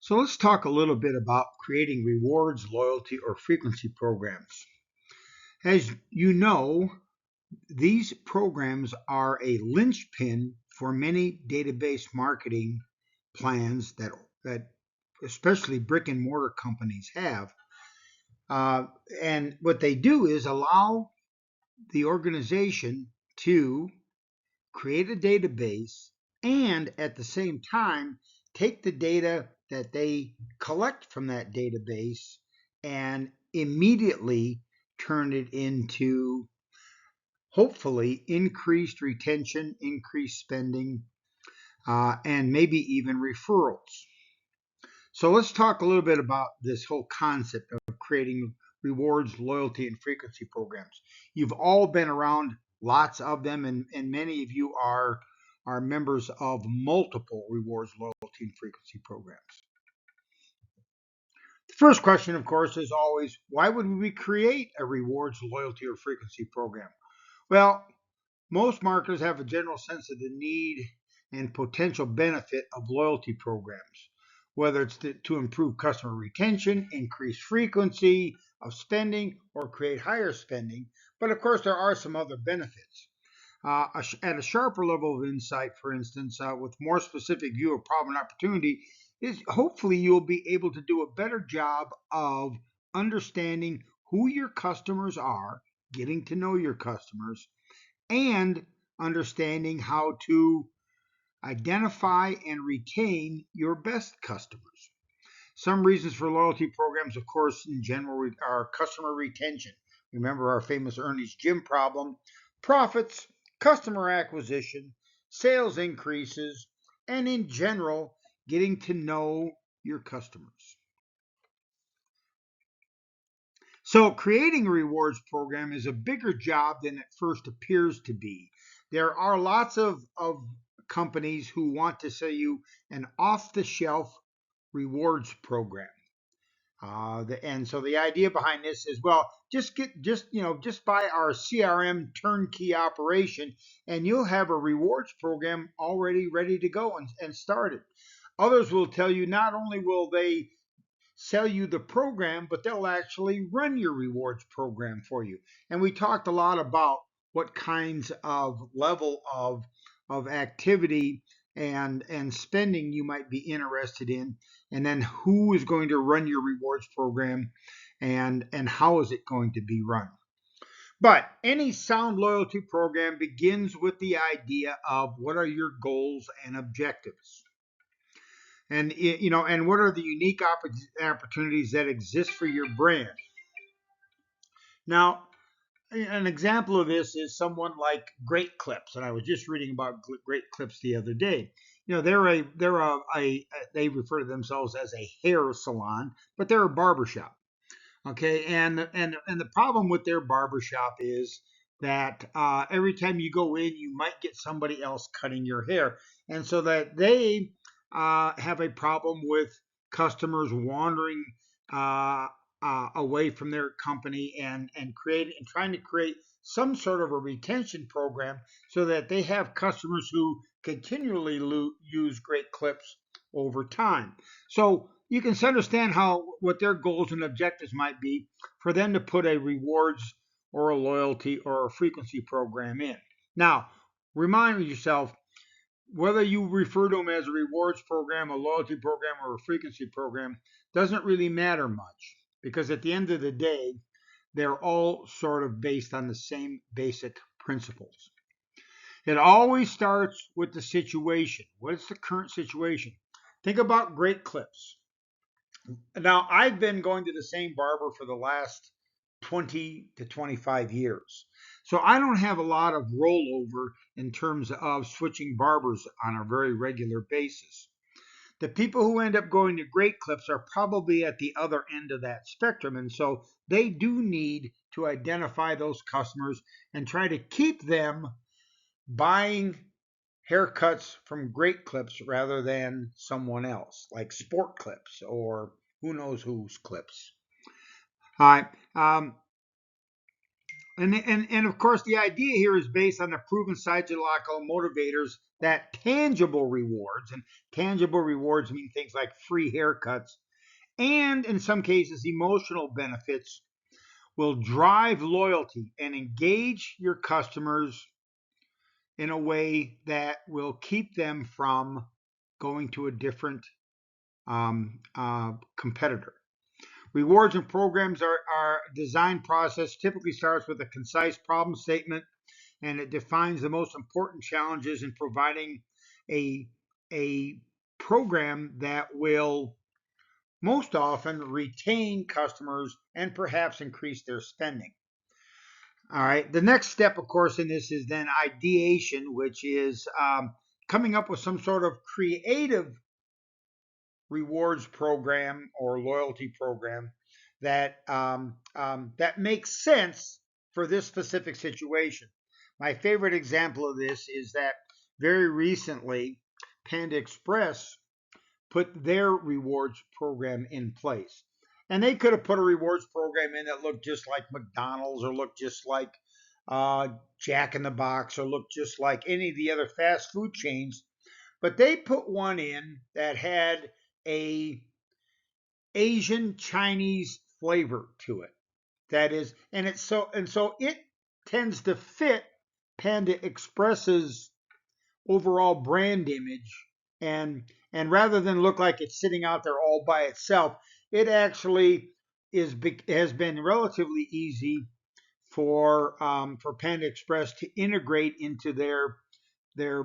So let's talk a little bit about creating rewards, loyalty, or frequency programs. As you know, these programs are a linchpin for many database marketing plans that especially brick and mortar companies have. Uh, and what they do is allow the organization to create a database and at the same time take the data that they collect from that database and immediately turn it into hopefully increased retention, increased spending, and maybe even referrals. So let's talk a little bit about this whole concept of creating rewards, loyalty, and frequency programs. You've all been around lots of them, and many of you are members of multiple rewards, loyalty, and frequency programs. The first question, of course, is always why would we create a rewards, loyalty, or frequency program? Well, most marketers have a general sense of the need and potential benefit of loyalty programs, whether it's to improve customer retention, increase frequency of spending, or create higher spending. But of course, there are some other benefits. At a sharper level of insight, for instance, with more specific view of problem and opportunity, is hopefully you'll be able to do a better job of understanding who your customers are, getting to know your customers, and understanding how to identify and retain your best customers. Some reasons for loyalty programs, of course, in general, are customer retention. Remember our famous Ernie's Gym problem: profits, customer acquisition, sales increases, and in general, getting to know your customers. So creating a rewards program is a bigger job than it first appears to be. There are lots of companies who want to sell you an off-the-shelf rewards program. And so the idea behind this is, well, just buy our CRM turnkey operation, and you'll have a rewards program already ready to go and started. Others will tell you not only will they sell you the program, but they'll actually run your rewards program for you. And we talked a lot about what kinds of level of activity and spending you might be interested in, and then who is going to run your rewards program and how is it going to be run. But any sound loyalty program begins with the idea of what are your goals and objectives, and what are the unique opportunities that exist for your brand. Now, an example of this is someone like Great Clips, and I was just reading about Great Clips the other day. They refer to themselves as a hair salon, but they're a barbershop. Okay, and the problem with their barbershop is that every time you go in, you might get somebody else cutting your hair, and so that they have a problem with customers wandering uh, away from their company and trying to create some sort of a retention program so that they have customers who continually use Great Clips over time. So you can understand how what their goals and objectives might be for them to put a rewards or a loyalty or a frequency program in. Now, remind yourself whether you refer to them as a rewards program, a loyalty program, or a frequency program doesn't really matter much because at the end of the day, they're all sort of based on the same basic principles. It always starts with the situation. What is the current situation? Think about Great Clips. Now, I've been going to the same barber for the last 20 to 25 years. So I don't have a lot of rollover in terms of switching barbers on a very regular basis. The people who end up going to Great Clips are probably at the other end of that spectrum. And so they do need to identify those customers and try to keep them buying haircuts from Great Clips rather than someone else, like Sport Clips or who knows whose clips. All right. And of course, the idea here is based on the proven psychological motivators that tangible rewards, and tangible rewards mean things like free haircuts, and in some cases, emotional benefits will drive loyalty and engage your customers in a way that will keep them from going to a different competitor. Rewards and programs are design process typically starts with a concise problem statement, and it defines the most important challenges in providing a, a program that will most often retain customers and perhaps increase their spending. All right. The next step, of course, in this is then ideation, which is coming up with some sort of creative rewards program or loyalty program that makes sense for this specific situation. My favorite example of this is that very recently, Panda Express put their rewards program in place. And they could have put a rewards program in that looked just like McDonald's or looked just like Jack in the Box or looked just like any of the other fast food chains. But they put one in that had a Asian Chinese flavor to it. That is, and so it tends to fit Panda Express's overall brand image, and and rather than look like it's sitting out there all by itself, it actually has been relatively easy for Panda Express to integrate into their their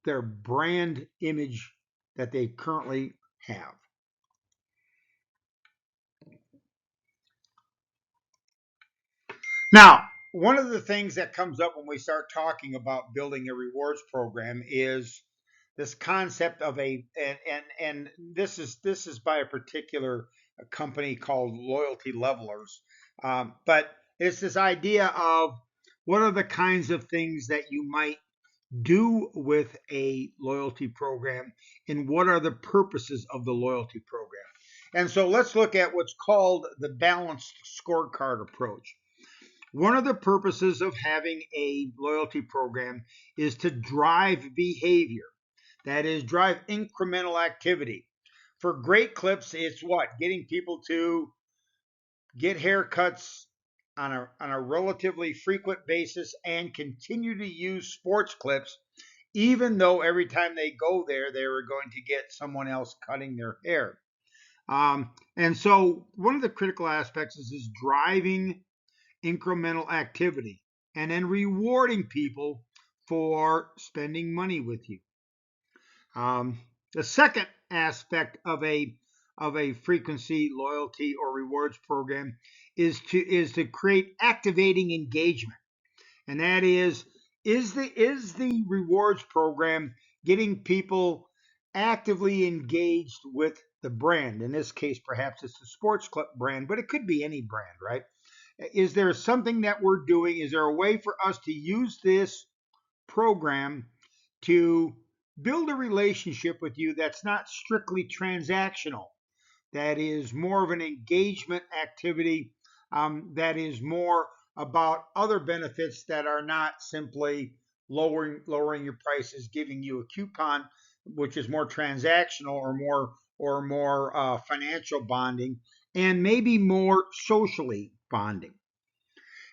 their brand image that they currently have. Now, one of the things that comes up when we start talking about building a rewards program is this concept of and this is by a particular company called Loyalty Levelers, but it's this idea of what are the kinds of things that you might do with a loyalty program and what are the purposes of the loyalty program. And so let's look at what's called the balanced scorecard approach. One of the purposes of having a loyalty program is to drive behavior. That is, drive incremental activity. For Great Clips, it's what? Getting people to get haircuts on a relatively frequent basis and continue to use sports clips, even though every time they go there, they were going to get someone else cutting their hair. And so, one of the critical aspects is driving incremental activity and then rewarding people for spending money with you. The second aspect of a frequency loyalty or rewards program is to create activating engagement, and that is the rewards program getting people actively engaged with the brand. In this case, perhaps it's the Sports Clip brand, but it could be any brand, right? Is there something that we're doing? Is there a way for us to use this program to build a relationship with you that's not strictly transactional, that is more of an engagement activity, that is more about other benefits that are not simply lowering your prices, giving you a coupon, which is more transactional or more financial bonding, and maybe more socially bonding.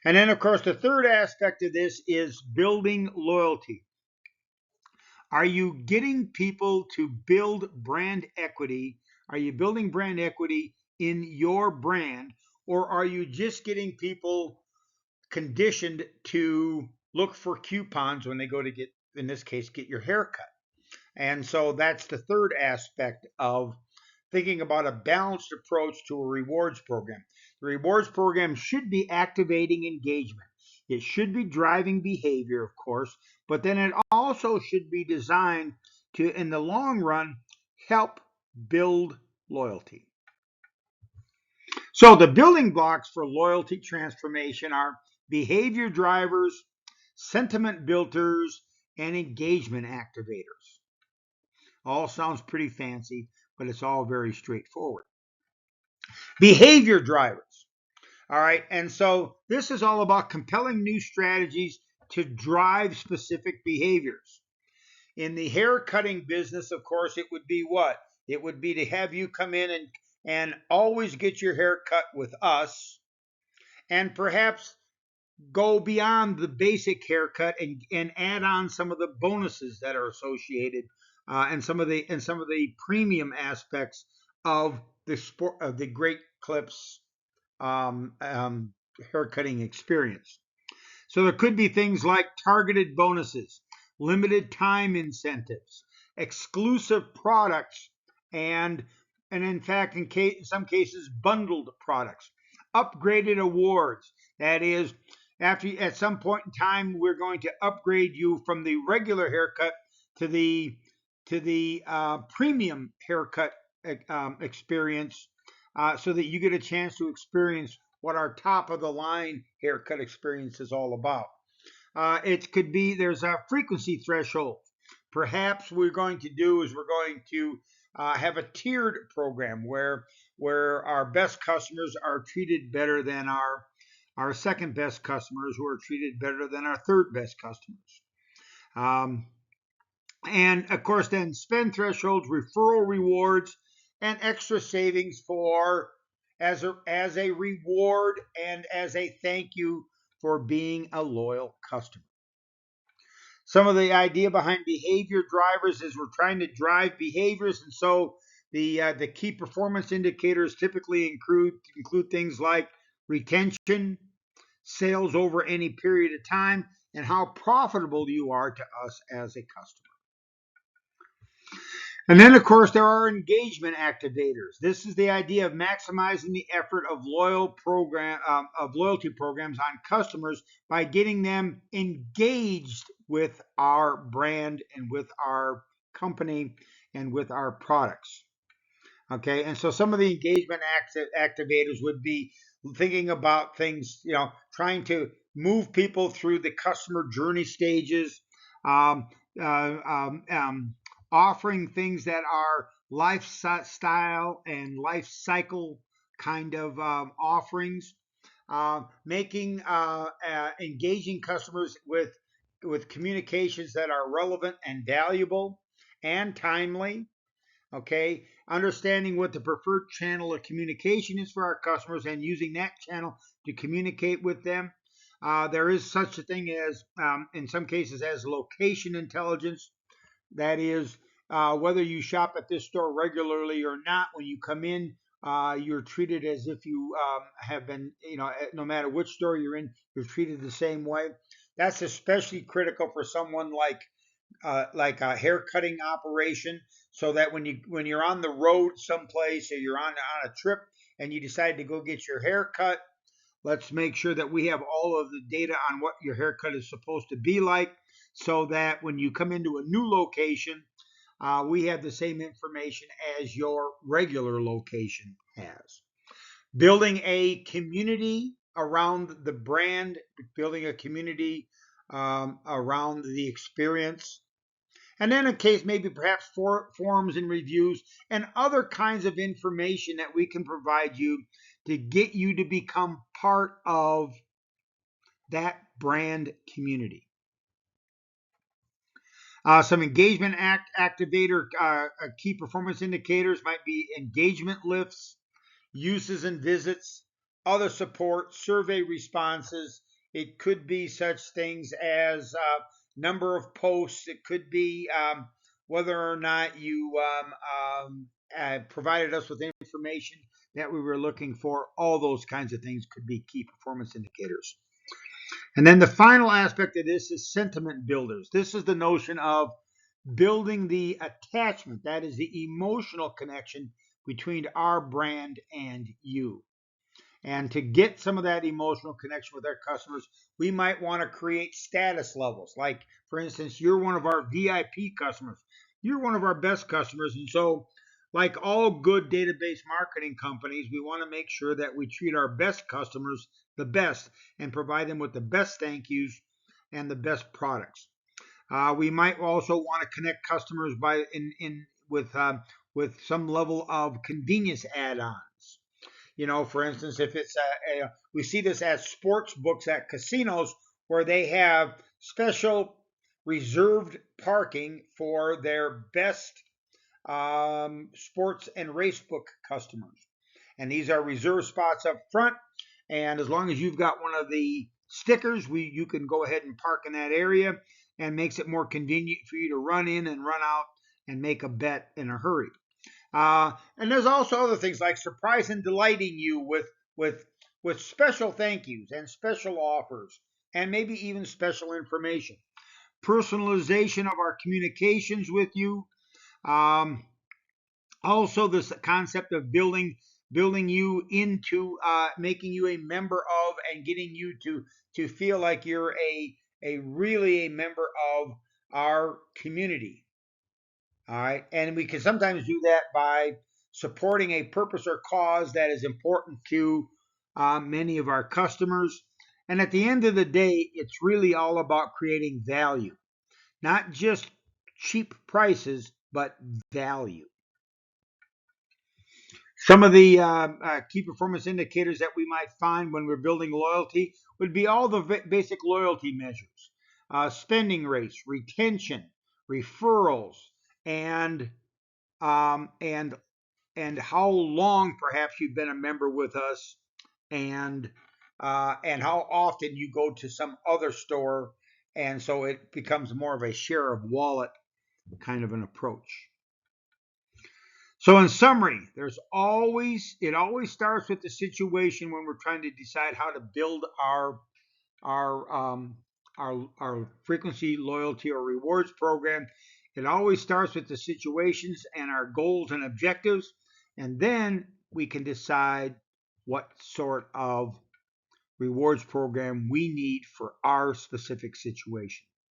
And then, of course, the third aspect of this is building loyalty. Are you getting people to build brand equity? Are you building brand equity in your brand? Or are you just getting people conditioned to look for coupons when they go to get, in this case, get your haircut? And so that's the third aspect of thinking about a balanced approach to a rewards program. The rewards program should be activating engagement. It should be driving behavior, of course, but then it also should be designed to, in the long run, help build loyalty. So the building blocks for loyalty transformation are behavior drivers, sentiment builders, and engagement activators. All sounds pretty fancy, but it's all very straightforward. Behavior drivers. All right. And so this is all about compelling new strategies to drive specific behaviors. In the hair cutting business, of course, it would be what? It would be to have you come in and always get your hair cut with us, and perhaps go beyond the basic haircut and add on some of the bonuses that are associated, and some of the premium aspects of the sport of the Great Clips haircutting experience. So there could be things like targeted bonuses, limited time incentives, exclusive products, and in fact, in some cases, bundled products, upgraded awards. That is, after at some point in time, we're going to upgrade you from the regular haircut to the premium haircut experience, so that you get a chance to experience what our top of the line haircut experience is all about. It could be there's a frequency threshold. Perhaps we're going to do is we're going to have a tiered program where our best customers are treated better than our second best customers, who are treated better than our third best customers. Um, and of course, then spend thresholds, referral rewards, and extra savings for as a reward and as a thank you for being a loyal customer. Some of the idea behind behavior drivers is we're trying to drive behaviors, and so the key performance indicators typically include things like retention, sales over any period of time, and how profitable you are to us as a customer. And then, of course, there are engagement activators. This is the idea of maximizing the effort of loyalty programs on customers by getting them engaged with our brand and with our company and with our products. Okay, and so some of the engagement activators would be thinking about things, trying to move people through the customer journey stages, um, uh, um, um, offering things that are lifestyle and life cycle kind of offerings, making engaging customers with communications that are relevant and valuable and timely. Okay, understanding what the preferred channel of communication is for our customers and using that channel to communicate with them. There is such a thing as, in some cases, as location intelligence. That is, whether you shop at this store regularly or not, when you come in, you're treated as if you have been, no matter which store you're in, you're treated the same way. That's especially critical for someone like a hair cutting operation, so that when you're on the road someplace, or you're on a trip and you decide to go get your hair cut, let's make sure that we have all of the data on what your haircut is supposed to be like, so that when you come into a new location, we have the same information as your regular location has. Building a community around the brand, building a community around the experience, and then in case maybe perhaps forums and reviews and other kinds of information that we can provide you to get you to become part of that brand community. Some engagement activator key performance indicators might be engagement lifts, uses and visits, other support, survey responses. It could be such things as number of posts. It could be whether or not you provided us with information that we were looking for. All those kinds of things could be key performance indicators. And then the final aspect of this is sentiment builders. This is the notion of building the attachment, that is the emotional connection between our brand and you. And to get some of that emotional connection with our customers, we might want to create status levels. Like, for instance, you're one of our VIP customers. You're one of our best customers. And so, like all good database marketing companies, we want to make sure that we treat our best customers the best and provide them with the best thank yous and the best products. We might also want to connect customers by in with some level of convenience add-ons. For instance, if it's we see this at sports books at casinos, where they have special reserved parking for their best sports and racebook customers. And these are reserved spots up front. And as long as you've got one of the stickers, you can go ahead and park in that area, and makes it more convenient for you to run in and run out and make a bet in a hurry. And there's also other things like surprise and delighting you with with special thank yous and special offers and maybe even special information. Personalization of our communications with you. Um, Also, this concept of building you into making you a member of and getting you to feel like you're a really a member of our community. All right. And we can sometimes do that by supporting a purpose or cause that is important to many of our customers. And at the end of the day, it's really all about creating value, not just cheap prices, but value. Some of the key performance indicators that we might find when we're building loyalty would be all the basic loyalty measures: spending rates, retention, referrals, and um, and and how long perhaps you've been a member with us, and and how often you go to some other store, and so it becomes more of a share of wallet kind of an approach. So in summary, it always starts with the situation when we're trying to decide how to build our our frequency, loyalty, or rewards program. It always starts with the situations and our goals and objectives, and then we can decide what sort of rewards program we need for our specific situation.